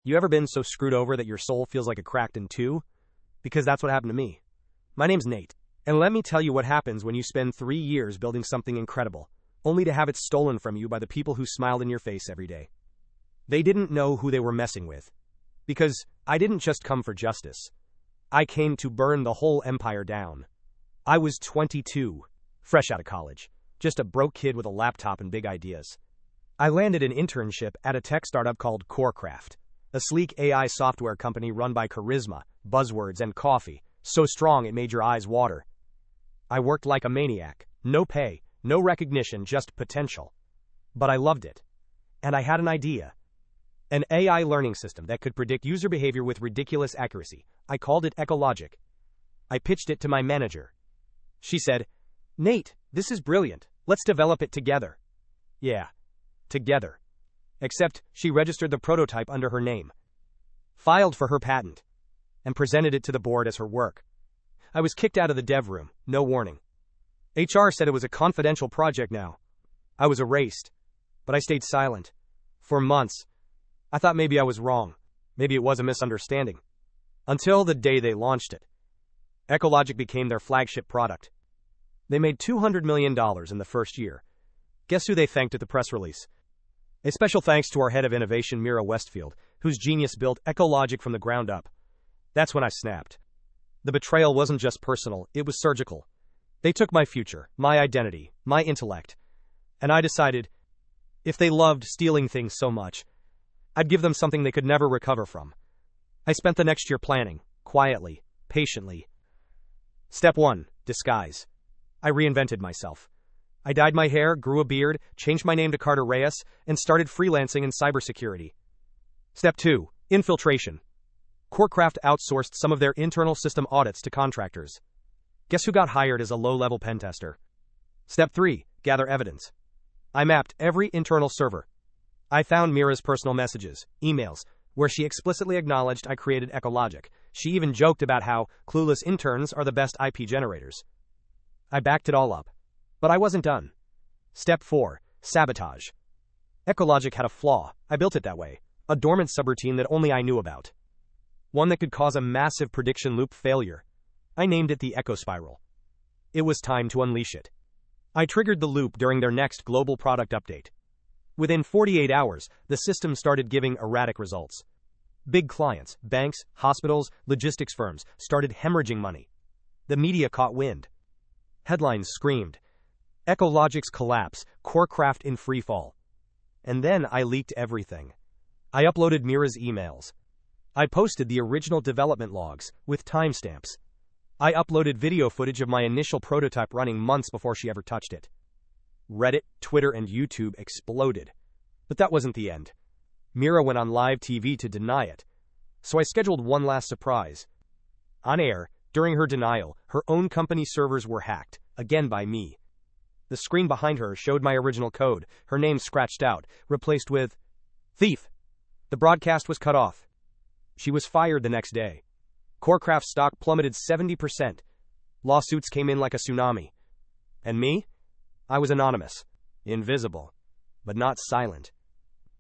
You ever been so screwed over that your soul feels like it cracked in two? Because that's what happened to me. My name's Nate, and let me tell you what happens when you spend 3 years building something incredible, only to have it stolen from you by the people who smiled in your face every day. They didn't know who they were messing with. Because I didn't just come for justice. I came to burn the whole empire down. I was 22, fresh out of college, just a broke kid with a laptop and big ideas. I landed an internship at a tech startup called CoreCraft, a sleek AI software company run by charisma, buzzwords, and coffee, so strong it made your eyes water. I worked like a maniac, no pay, no recognition, just potential. But I loved it. And I had an idea. An AI learning system that could predict user behavior with ridiculous accuracy. I called it EchoLogic. I pitched it to my manager. She said, "Nate, this is brilliant. Let's develop it together." Yeah, together. Except she registered the prototype under her name, filed for her patent, and presented it to the board as her work. I was kicked out of the dev room, no warning. HR said it was a confidential project now. I was erased, but I stayed silent. For months, I thought maybe I was wrong. Maybe it was a misunderstanding. Until the day they launched it. EchoLogic became their flagship product. They made $200 million in the first year. Guess who they thanked at the press release? A special thanks to our head of innovation, Mira Westfield, whose genius built EchoLogic from the ground up. That's when I snapped. The betrayal wasn't just personal, it was surgical. They took my future, my identity, my intellect. And I decided, if they loved stealing things so much, I'd give them something they could never recover from. I spent the next year planning, quietly, patiently. Step 1, disguise. I reinvented myself. I dyed my hair, grew a beard, changed my name to Carter Reyes, and started freelancing in cybersecurity. Step 2, infiltration. CoreCraft outsourced some of their internal system audits to contractors. Guess who got hired as a low-level pen tester? Step 3, gather evidence. I mapped every internal server. I found Mira's personal messages, emails, where she explicitly acknowledged I created EchoLogic. She even joked about how clueless interns are the best IP generators. I backed it all up. But I wasn't done. Step 4, sabotage. EchoLogic had a flaw. I built it that way. A dormant subroutine that only I knew about. One that could cause a massive prediction loop failure. I named it the Echo Spiral. It was time to unleash it. I triggered the loop during their next global product update. Within 48 hours, the system started giving erratic results. Big clients, banks, hospitals, logistics firms started hemorrhaging money. The media caught wind. Headlines screamed, EchoLogic's collapse, CoreCraft in free fall. And then I leaked everything. I uploaded Mira's emails. I posted the original development logs, with timestamps. I uploaded video footage of my initial prototype running months before she ever touched it. Reddit, Twitter, and YouTube exploded. But that wasn't the end. Mira went on live TV to deny it. So I scheduled one last surprise. On air, during her denial, her own company servers were hacked, again by me. The screen behind her showed my original code, her name scratched out, replaced with thief. The broadcast was cut off. She was fired the next day. CoreCraft stock plummeted 70%. Lawsuits came in like a tsunami. And me? I was anonymous, invisible, but not silent.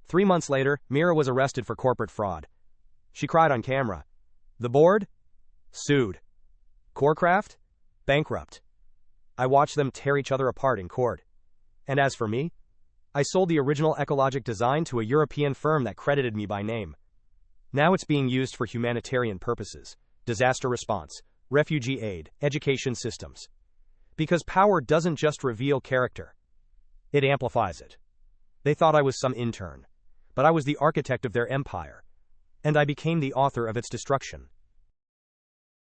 3 months later, Mira was arrested for corporate fraud. She cried on camera. The board? Sued. CoreCraft? Bankrupt. I watched them tear each other apart in court. And as for me, I sold the original EchoLogic design to a European firm that credited me by name. Now it's being used for humanitarian purposes, disaster response, refugee aid, education systems. Because power doesn't just reveal character. It amplifies it. They thought I was some intern, but I was the architect of their empire, and I became the author of its destruction.